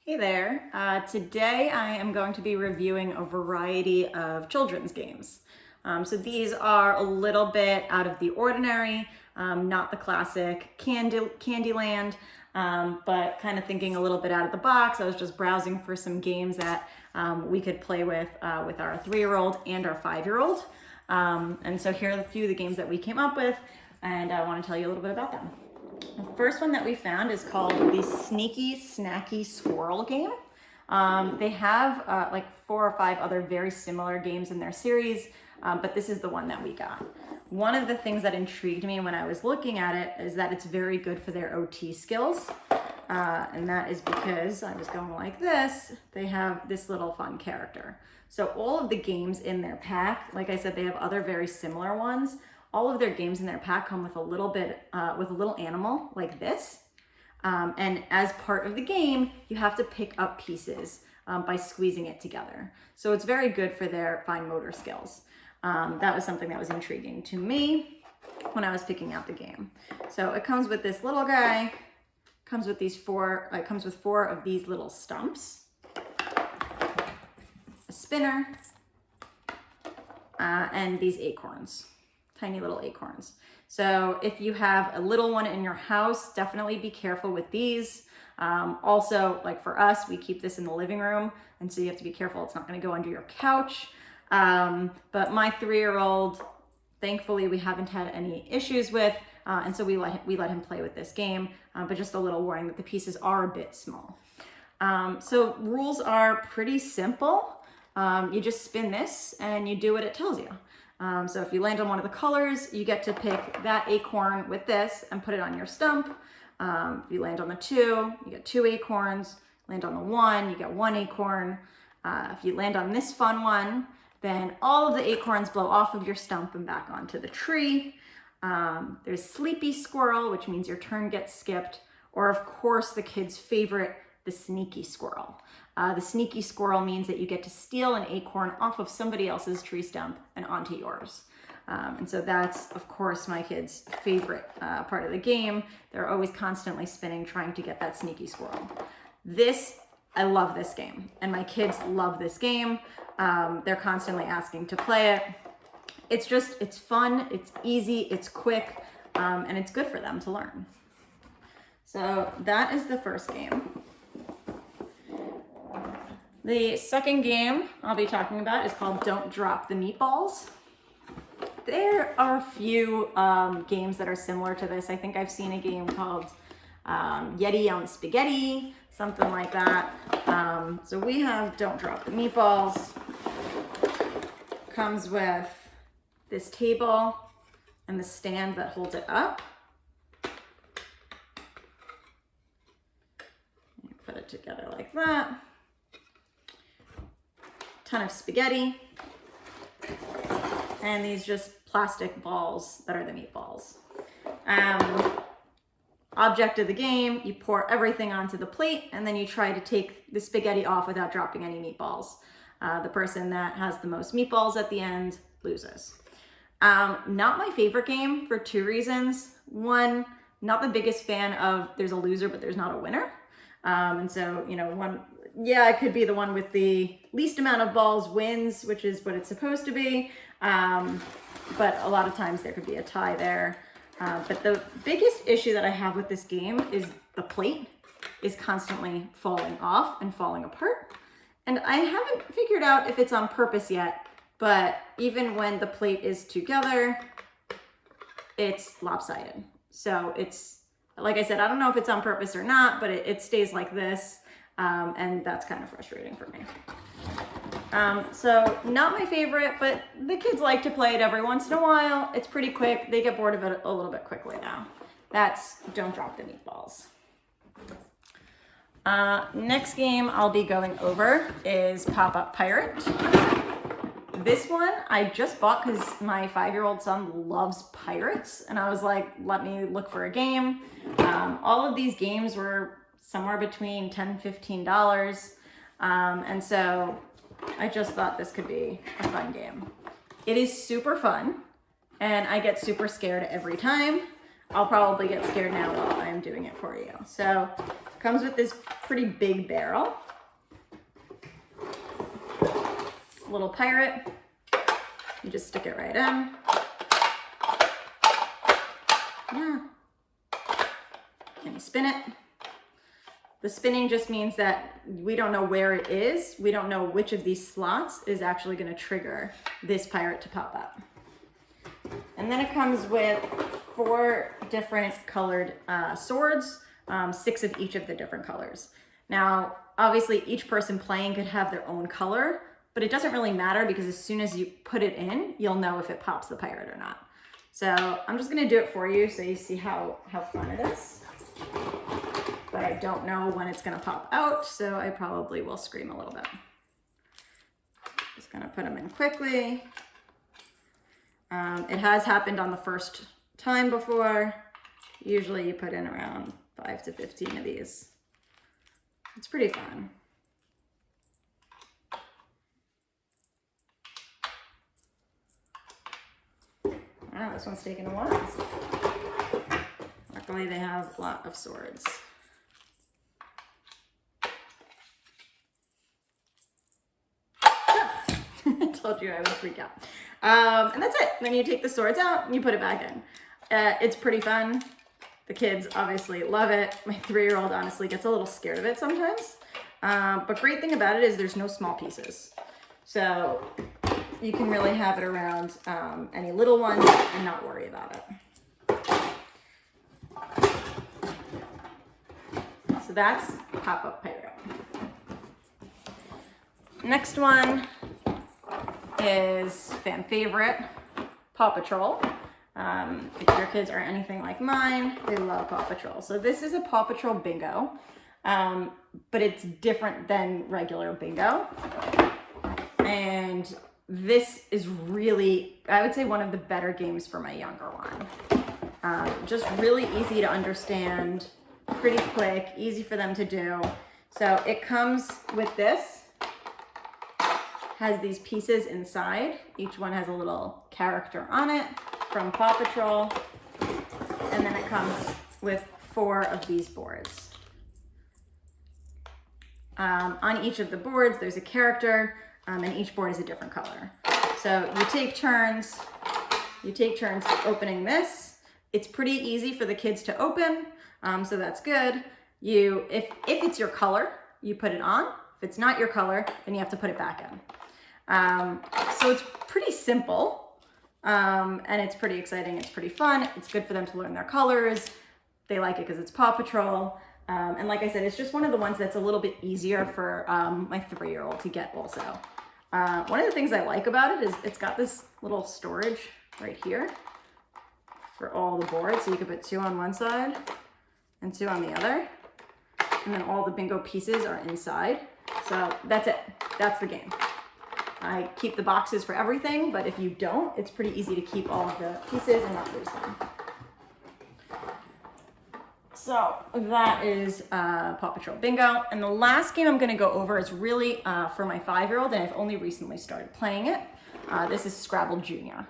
Hey there. Today I am going to be reviewing a variety of children's games. So these are a little bit out of the ordinary, not the classic Candyland, but kind of thinking a little bit out of the box. I was just browsing for some games that we could play with our 3-year-old and our 5-year-old. And so here are a few of the games that we came up with, and I want to tell you a little bit about them. The first one that we found is called the Sneaky Snacky Squirrel game. They have like 4 or 5 other very similar games in their series, but this is the one that we got. One of the things that intrigued me when I was looking at it is that it's very good for their OT skills. And that is because I was going like this, they have this little fun character. So all of the games in their pack, like I said, they have other very similar ones. All of their games in their pack come with a little bit, with a little animal like this. And as part of the game, you have to pick up pieces by squeezing it together. So it's very good for their fine motor skills. That was something that was intriguing to me when I was picking out the game. So it comes with this little guy, comes with these 4, it comes with 4 of these little stumps, a spinner, and these acorns. Tiny little acorns. So if you have a little one in your house, definitely be careful with these. Also, like for us, we keep this in the living room, and so you have to be careful it's not going to go under your couch. But my 3-year-old, thankfully, we haven't had any issues with, and so we let him play with this game. But just a little warning that the pieces are a bit small. So rules are pretty simple. You just spin this and you do what it tells you. So if you land on one of the colors, you get to pick that acorn with this and put it on your stump. If you land on the 2, you get 2 acorns. Land on the 1, you get 1 acorn. If you land on this fun one, then all of the acorns blow off of your stump and back onto the tree. There's Sleepy Squirrel, which means your turn gets skipped. Or of course, the kids' favorite, the Sneaky Squirrel. The Sneaky Squirrel means that you get to steal an acorn off of somebody else's tree stump and onto yours. And so that's, of course, my kids' favorite part of the game. They're always constantly spinning, trying to get that Sneaky Squirrel. I love this game, and my kids love this game. They're constantly asking to play it. It's fun, it's easy, it's quick, and it's good for them to learn. So that is the first game. The second game I'll be talking about is called Don't Drop the Meatballs. There are a few games that are similar to this. I think I've seen a game called Yeti on Spaghetti, something like that. So we have Don't Drop the Meatballs. Comes with this table and the stand that holds it up. Put it together like that. Ton of spaghetti, and these just plastic balls that are the meatballs. Object of the game, you pour everything onto the plate, and then you try to take the spaghetti off without dropping any meatballs. The person that has the most meatballs at the end loses. Not my favorite game for 2 reasons. One, not the biggest fan of there's a loser, but there's not a winner. And so, you know, it could be the one with the least amount of balls wins, which is what it's supposed to be. But a lot of times there could be a tie there. But the biggest issue that I have with this game is the plate is constantly falling off and falling apart. And I haven't figured out if it's on purpose yet, but even when the plate is together, it's lopsided. So it's, like I said, I don't know if it's on purpose or not, but it stays like this. And that's kind of frustrating for me. So not my favorite, but the kids like to play it every once in a while. It's pretty quick. They get bored of it a little bit quickly now. That's Don't Drop the Meatballs. Next game I'll be going over is PopUp Pirate. This one I just bought because my 5-year-old son loves pirates, and I was like, let me look for a game. All of these games were somewhere between $10 and $15. And so I just thought this could be a fun game. It is super fun, and I get super scared every time. I'll probably get scared now while I'm doing it for you. So it comes with this pretty big barrel. Little pirate. You just stick it right in. Yeah. And you spin it. The spinning just means that we don't know where it is. We don't know which of these slots is actually going to trigger this pirate to pop up. And then it comes with 4 different colored swords, 6 of each of the different colors. Now, obviously each person playing could have their own color, but it doesn't really matter because as soon as you put it in, you'll know if it pops the pirate or not. So I'm just gonna do it for you so you see how fun it is. But I don't know when it's gonna pop out, so I probably will scream a little bit. Just gonna put them in quickly. It has happened on the first time before. Usually you put in around 5 to 15 of these. It's pretty fun. Wow, this one's taking a while. Luckily they have a lot of swords. I told you I would freak out. And that's it. Then you take the swords out and you put it back in. It's pretty fun. The kids obviously love it. My 3-year-old honestly gets a little scared of it sometimes. But great thing about it is there's no small pieces. So you can really have it around any little ones and not worry about it. So that's PopUp Pirate. Next one is fan favorite, Paw Patrol. If your kids are anything like mine, they love Paw Patrol. So this is a Paw Patrol Bingo, but it's different than regular bingo. And this is really, I would say, one of the better games for my younger one. Just really easy to understand, pretty quick, easy for them to do. So it comes with this. Has these pieces inside. Each one has a little character on it from Paw Patrol. And then it comes with 4 of these boards. On each of the boards, there's a character, and each board is a different color. So you take turns opening this. It's pretty easy for the kids to open, so that's good. If it's your color, you put it on. If it's not your color, then you have to put it back in. So it's pretty simple, and it's pretty exciting. It's pretty fun. It's good for them to learn their colors. They like it because it's Paw Patrol. And like I said, it's just one of the ones that's a little bit easier for my 3-year-old to get also. One of the things I like about it is it's got this little storage right here for all the boards. So you could put 2 on one side and 2 on the other. And then all the bingo pieces are inside. So that's it. That's the game. I keep the boxes for everything, but if you don't, it's pretty easy to keep all of the pieces and not lose them. So that is Paw Patrol Bingo. And the last game I'm gonna go over is really for my 5-year-old, and I've only recently started playing it. This is Scrabble Junior.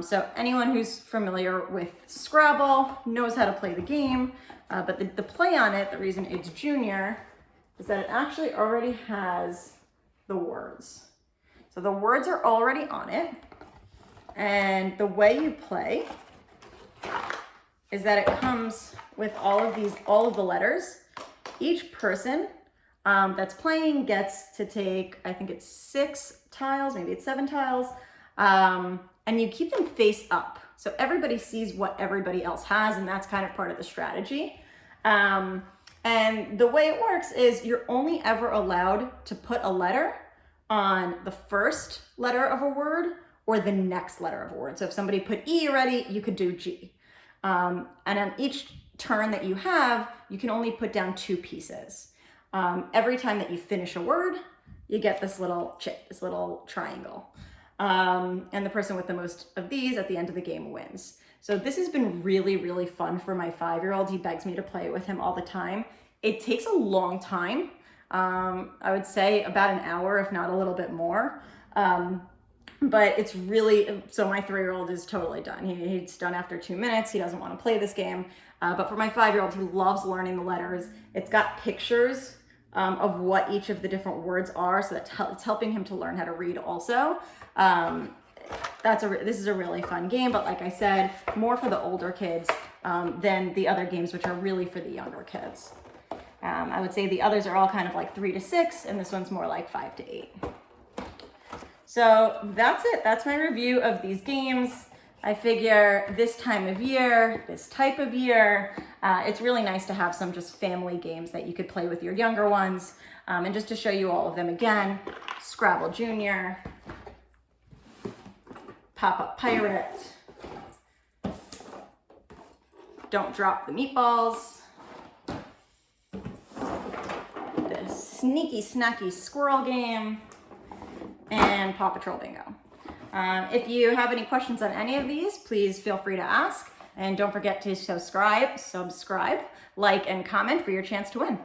So anyone who's familiar with Scrabble knows how to play the game, but the play on it, the reason it's Junior, is that it actually already has the words. So the words are already on it, and the way you play is that it comes with all of the letters. Each person that's playing gets to take, I think it's 6 tiles, maybe it's 7 tiles, and you keep them face up. So everybody sees what everybody else has, and that's kind of part of the strategy. And the way it works is you're only ever allowed to put a letter on the first letter of a word or the next letter of a word. So if somebody put E already, you could do G. And on each turn that you have, you can only put down 2 pieces. Every time that you finish a word, you get this little chip, this little triangle. And the person with the most of these at the end of the game wins. So this has been really, really fun for my 5-year-old. He begs me to play it with him all the time. It takes a long time. I would say about an hour, if not a little bit more. But it's really, so my 3-year-old is totally done. He's done after 2 minutes. He doesn't want to play this game. But for my 5-year-old, he loves learning the letters. It's got pictures of what each of the different words are, so it's helping him to learn how to read also. This is a really fun game, but like I said, more for the older kids than the other games, which are really for the younger kids. I would say the others are all kind of like 3 to 6, and this one's more like 5 to 8. So that's it. That's my review of these games. I figure this time of year, this type of year, it's really nice to have some just family games that you could play with your younger ones. And just to show you all of them again, Scrabble Junior, PopUp Pirate, Don't Drop the Meatballs, the Sneaky Snacky Squirrel game, and Paw Patrol Bingo. If you have any questions on any of these, please feel free to ask. And don't forget to subscribe, like, and comment for your chance to win.